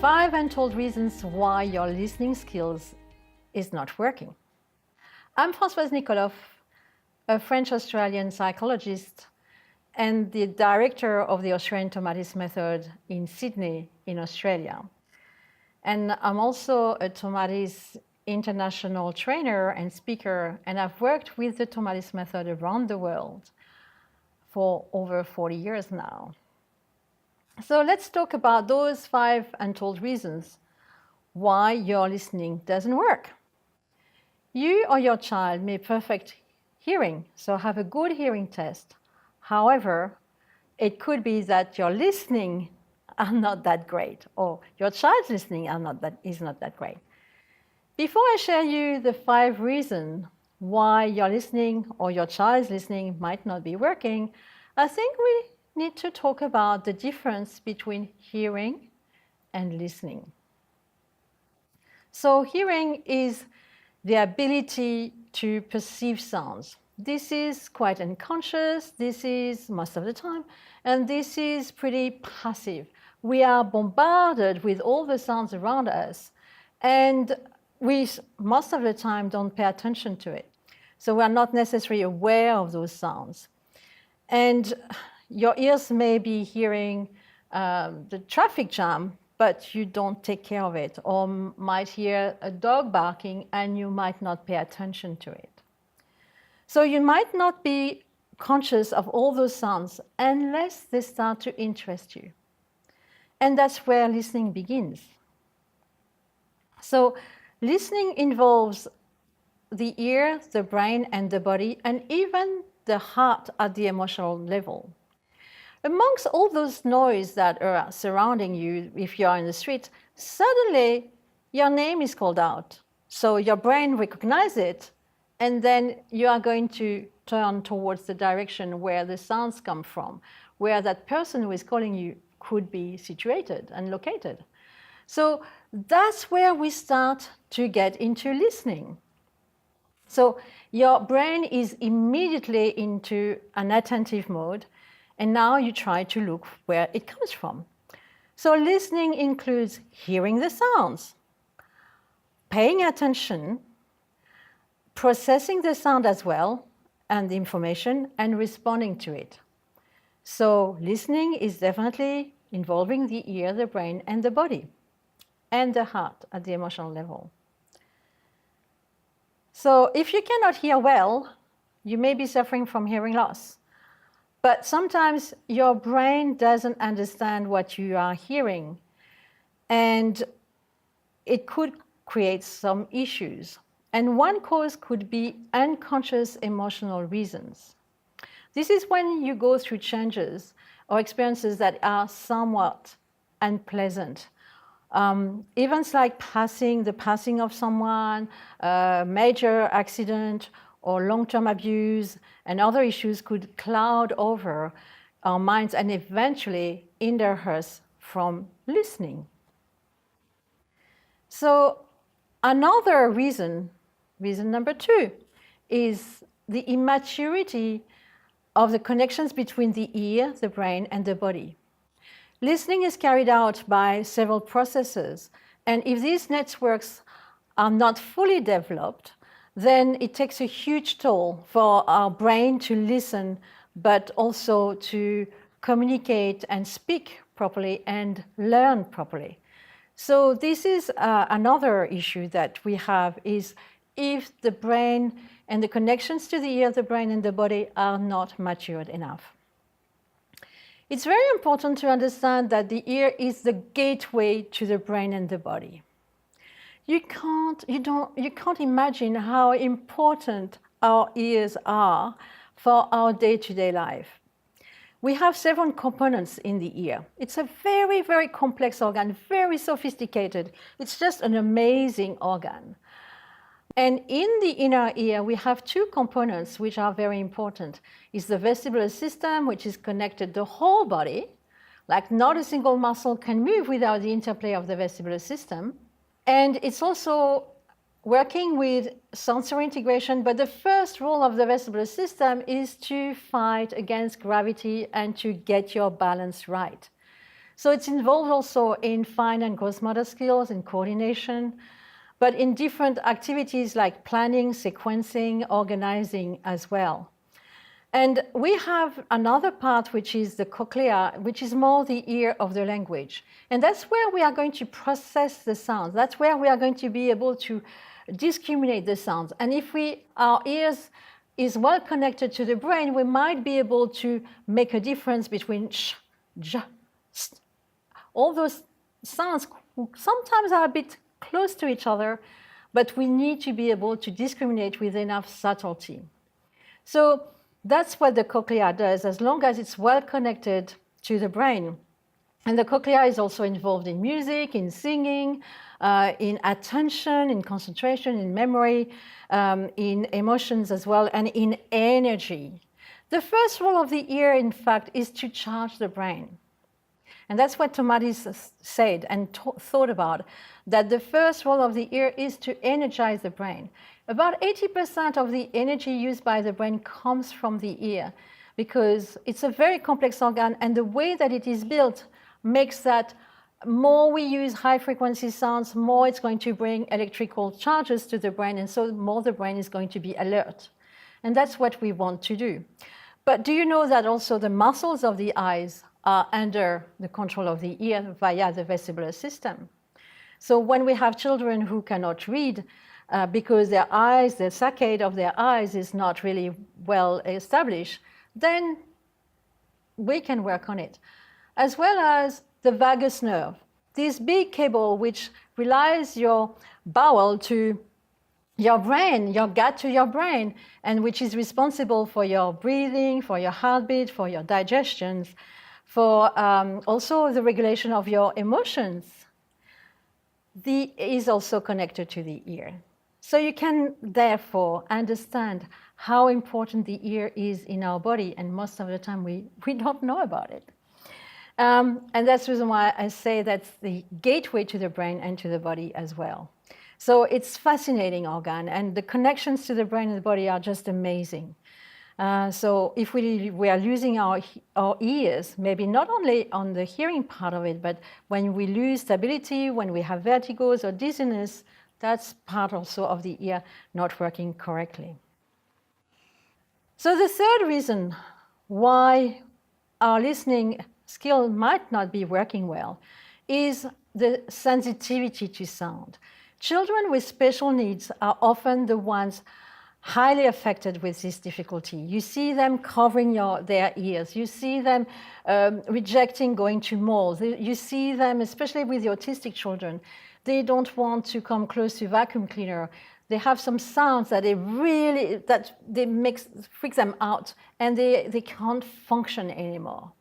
5 untold reasons why your listening skills is not working. I'm Francoise Nicoloff, a French-Australian psychologist and the director of the Australian Tomatis Method in Sydney, in Australia. And I'm also a Tomatis international trainer and speaker, and I've worked with the Tomatis Method around the world for over 40 years now. So let's talk about those 5 untold reasons why your listening doesn't work. You or your child may perfect hearing, so have a good hearing test. However, it could be that your listening are not that great, or your child's listening is not that great. Before I share you the 5 reasons why your listening or your child's listening might not be working, I think we need to talk about the difference between hearing and listening. So hearing is the ability to perceive sounds. This is quite unconscious, this is most of the time, and this is pretty passive. We are bombarded with all the sounds around us, and we most of the time don't pay attention to it. So we are not necessarily aware of those sounds. And your ears may be hearing the traffic jam, but you don't take care of it, or might hear a dog barking and you might not pay attention to it. So you might not be conscious of all those sounds unless they start to interest you. And that's where listening begins. So listening involves the ear, the brain, and the body, and even the heart at the emotional level. Amongst all those noise that are surrounding you, if you are in the street, suddenly your name is called out. So your brain recognizes it, and then you are going to turn towards the direction where the sounds come from, where that person who is calling you could be situated and located. So that's where we start to get into listening. So your brain is immediately into an attentive mode, and now you try to look where it comes from. So listening includes hearing the sounds, paying attention, processing the sound as well, and the information, and responding to it. So listening is definitely involving the ear, the brain, and the body, and the heart at the emotional level. So if you cannot hear well, you may be suffering from hearing loss. But sometimes your brain doesn't understand what you are hearing, and it could create some issues. And one cause could be unconscious emotional reasons. This is when you go through changes or experiences that are somewhat unpleasant. Events like the passing of someone, a major accident, or long-term abuse and other issues could cloud over our minds and eventually hinder us from listening. So another reason number 2, is the immaturity of the connections between the ear, the brain, and the body. Listening is carried out by several processes, and if these networks are not fully developed, then it takes a huge toll for our brain to listen, but also to communicate and speak properly and learn properly. So this is another issue that we have, is if the brain and the connections to the ear, the brain, and the body are not matured enough. It's very important to understand that the ear is the gateway to the brain and the body. You can't imagine how important our ears are for our day-to-day life. We have several components in the ear. It's a very, very complex organ, very sophisticated. It's just an amazing organ. And in the inner ear, we have 2 components which are very important. It's the vestibular system, which is connected the whole body. Like not a single muscle can move without the interplay of the vestibular system. And it's also working with sensory integration, but the first rule of the vestibular system is to fight against gravity and to get your balance right. So it's involved also in fine and gross motor skills, in coordination, but in different activities like planning, sequencing, organizing as well. And we have another part, which is the cochlea, which is more the ear of the language. And that's where we are going to process the sounds. That's where we are going to be able to discriminate the sounds. And if our ears is well connected to the brain, we might be able to make a difference between sh, j, st. All those sounds sometimes are a bit close to each other, but we need to be able to discriminate with enough subtlety. So that's what the cochlea does, as long as it's well connected to the brain. And the cochlea is also involved in music, in singing, in attention, in concentration, in memory, in emotions as well, and in energy. The first role of the ear, in fact, is to charge the brain. And that's what Tomatis said and thought about, that the first role of the ear is to energize the brain. About 80% of the energy used by the brain comes from the ear, because it's a very complex organ, and the way that it is built makes that more we use high frequency sounds, more it's going to bring electrical charges to the brain, and so more the brain is going to be alert. And that's what we want to do. But do you know that also the muscles of the eyes are under the control of the ear via the vestibular system? So when we have children who cannot read, because their eyes, the saccade of their eyes is not really well established, then we can work on it. As well as the vagus nerve, this big cable which relies your bowel to your brain, your gut to your brain, and which is responsible for your breathing, for your heartbeat, for your digestions, for also the regulation of your emotions, is also connected to the ear. So you can therefore understand how important the ear is in our body, and most of the time we don't know about it. And that's the reason why I say that's the gateway to the brain and to the body as well. So it's a fascinating organ, and the connections to the brain and the body are just amazing. So if we are losing our ears, maybe not only on the hearing part of it, but when we lose stability, when we have vertigos or dizziness, that's part also of the ear not working correctly. So the third reason why our listening skill might not be working well is the sensitivity to sound. Children with special needs are often the ones highly affected with this difficulty. You see them covering their ears. You see them rejecting going to malls. You see them, especially with the autistic children, they don't want to come close to vacuum cleaner. They have some sounds that freak them out, and they can't function anymore.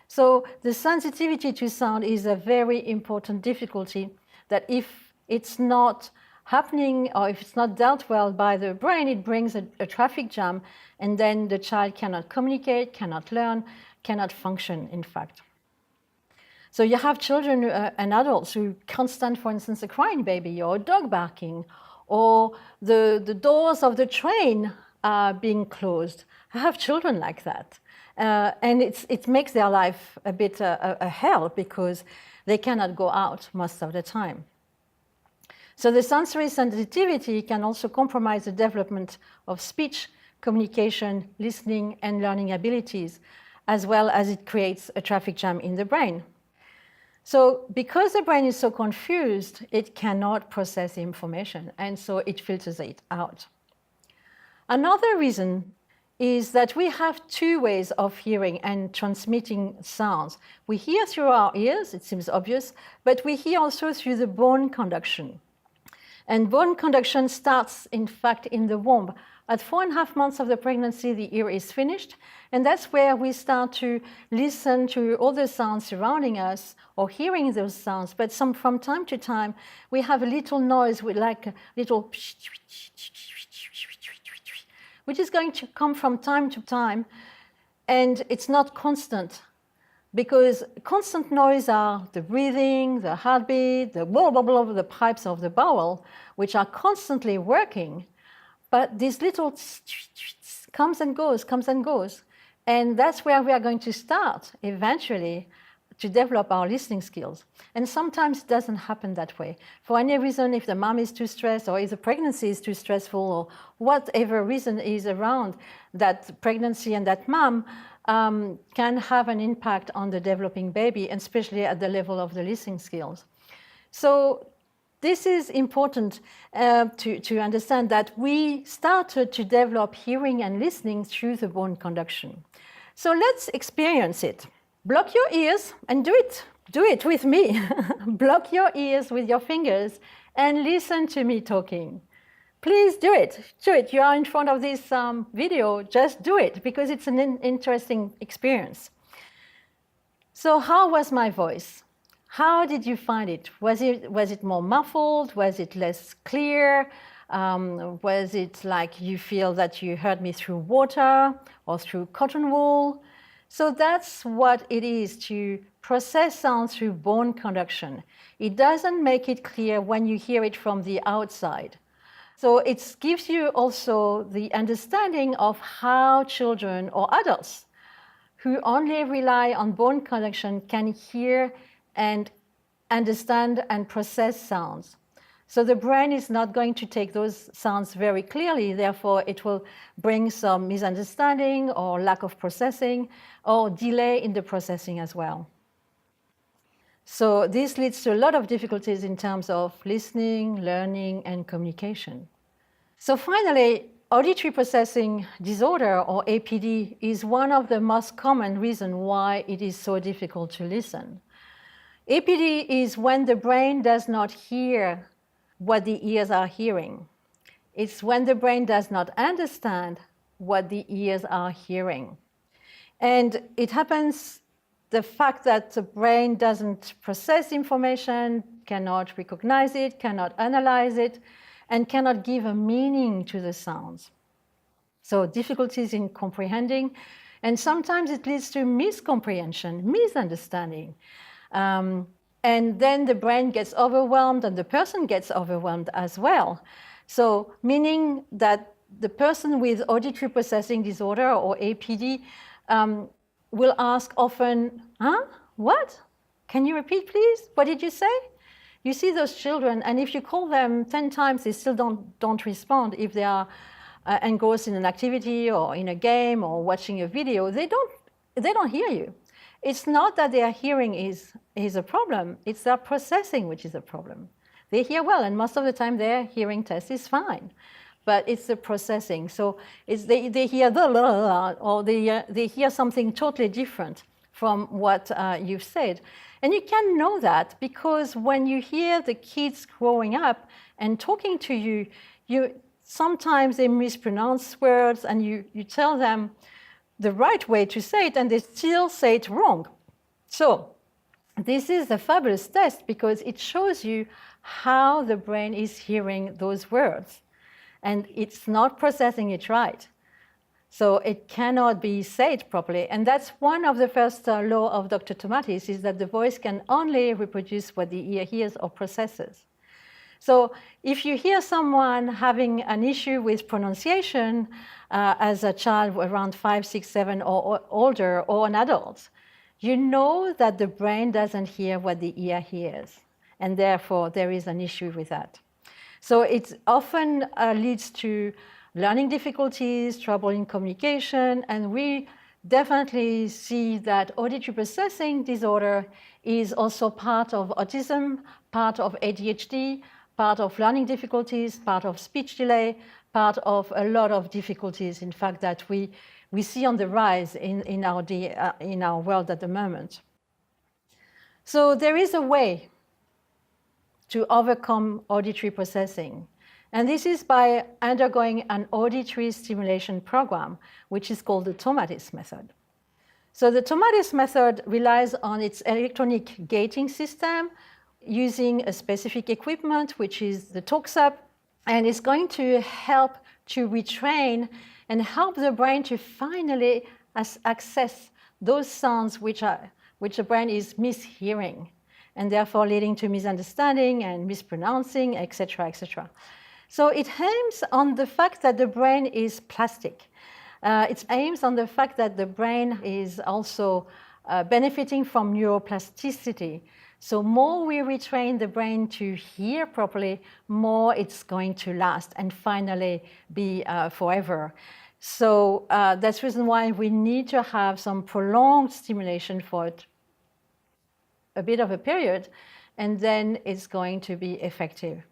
So the sensitivity to sound is a very important difficulty that if it's not happening or if it's not dealt well by the brain, it brings a traffic jam, and then the child cannot communicate, cannot learn, cannot function, in fact. So you have children and adults who can't stand, for instance, a crying baby or a dog barking, or the doors of the train being closed. I have children like that. And it makes their life a bit a hell, because they cannot go out most of the time. So the sensory sensitivity can also compromise the development of speech, communication, listening, and learning abilities, as well as it creates a traffic jam in the brain. So because the brain is so confused, it cannot process the information, and so it filters it out. Another reason is that we have two ways of hearing and transmitting sounds. We hear through our ears, it seems obvious, but we hear also through the bone conduction. And bone conduction starts, in fact, in the womb. At 4.5 months of the pregnancy, the ear is finished, and that's where we start to listen to all the sounds surrounding us, or hearing those sounds. But from time to time, we have a little noise, like a little, which is going to come from time to time, and it's not constant, because constant noise are the breathing, the heartbeat, the blah, blah, blah, the pipes of the bowel, which are constantly working. But this little comes and goes, and that's where we are going to start eventually to develop our listening skills. And sometimes it doesn't happen that way. For any reason, if the mom is too stressed or if the pregnancy is too stressful or whatever reason is around that pregnancy and that mom, can have an impact on the developing baby, and especially at the level of the listening skills. So this is important to understand that we started to develop hearing and listening through the bone conduction. So let's experience it. Block your ears and do it with me. Block your ears with your fingers and listen to me talking. Please do it. You are in front of this video, just do it because it's an interesting experience. So how was my voice? How did you find it? Was it more muffled? Was it less clear? Was it like you feel that you heard me through water or through cotton wool? So that's what it is to process sound through bone conduction. It doesn't make it clear when you hear it from the outside. So it gives you also the understanding of how children or adults who only rely on bone conduction can hear and understand and process sounds. So the brain is not going to take those sounds very clearly, therefore it will bring some misunderstanding or lack of processing or delay in the processing as well. So this leads to a lot of difficulties in terms of listening, learning, and communication. So finally, auditory processing disorder, or APD, is one of the most common reasons why it is so difficult to listen. APD is when the brain does not hear what the ears are hearing. It's when the brain does not understand what the ears are hearing. And it happens, the fact that the brain doesn't process information, cannot recognize it, cannot analyze it, and cannot give a meaning to the sounds. So difficulties in comprehending, and sometimes it leads to miscomprehension, misunderstanding. And then the brain gets overwhelmed and the person gets overwhelmed as well. So meaning that the person with auditory processing disorder, or APD, will ask often, what? Can you repeat, please? What did you say? You see those children, and if you call them 10 times, they still don't respond. If they are engrossed in an activity or in a game or watching a video, they don't hear you. It's not that their hearing is a problem, it's their processing which is a problem. They hear well, and most of the time their hearing test is fine, but it's the processing. So they hear or they hear something totally different from what you've said. And you can know that because when you hear the kids growing up and talking to you, sometimes they mispronounce words, and you tell them the right way to say it, and they still say it wrong. So this is a fabulous test because it shows you how the brain is hearing those words, and it's not processing it right. So it cannot be said properly. And that's one of the first law of Dr. Tomatis, is that the voice can only reproduce what the ear hears or processes. So if you hear someone having an issue with pronunciation as a child around 5, 6, 7 or older, or an adult, you know that the brain doesn't hear what the ear hears, and therefore there is an issue with that. So it often leads to learning difficulties, trouble in communication, and we definitely see that auditory processing disorder is also part of autism, part of ADHD, part of learning difficulties, part of speech delay, part of a lot of difficulties, in fact, that we see on the rise in our world at the moment. So there is a way to overcome auditory processing. And this is by undergoing an auditory stimulation program, which is called the Tomatis Method. So the Tomatis Method relies on its electronic gating system, using a specific equipment, which is the TalkSup, and it's going to help to retrain and help the brain to finally access those sounds which the brain is mishearing, and therefore leading to misunderstanding and mispronouncing, etc., etc. So it aims on the fact that the brain is plastic. It aims on the fact that the brain is also benefiting from neuroplasticity. So more we retrain the brain to hear properly, more it's going to last and finally be forever. So that's the reason why we need to have some prolonged stimulation for it, a bit of a period, and then it's going to be effective.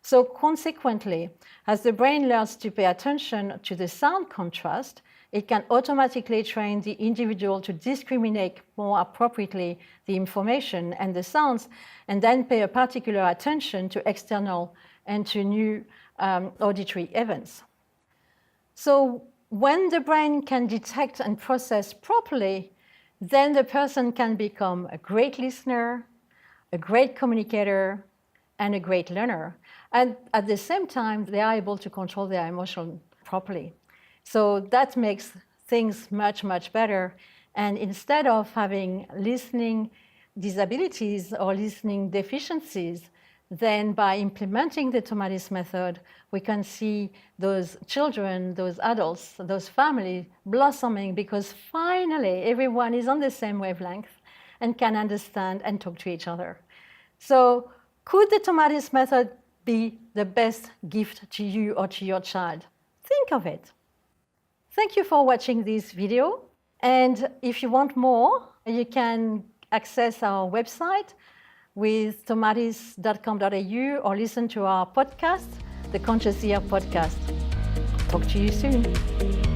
So consequently, as the brain learns to pay attention to the sound contrast, it can automatically train the individual to discriminate more appropriately the information and the sounds, and then pay a particular attention to external and to new auditory events. So when the brain can detect and process properly, then the person can become a great listener, a great communicator, and a great learner. And at the same time, they are able to control their emotion properly. So that makes things much, much better. And instead of having listening disabilities or listening deficiencies, then by implementing the Tomatis method, we can see those children, those adults, those families blossoming because finally everyone is on the same wavelength and can understand and talk to each other. So could the Tomatis method be the best gift to you or to your child? Think of it. Thank you for watching this video. And if you want more, you can access our website with tomatis.com.au or listen to our podcast, the Conscious Ear podcast. Talk to you soon.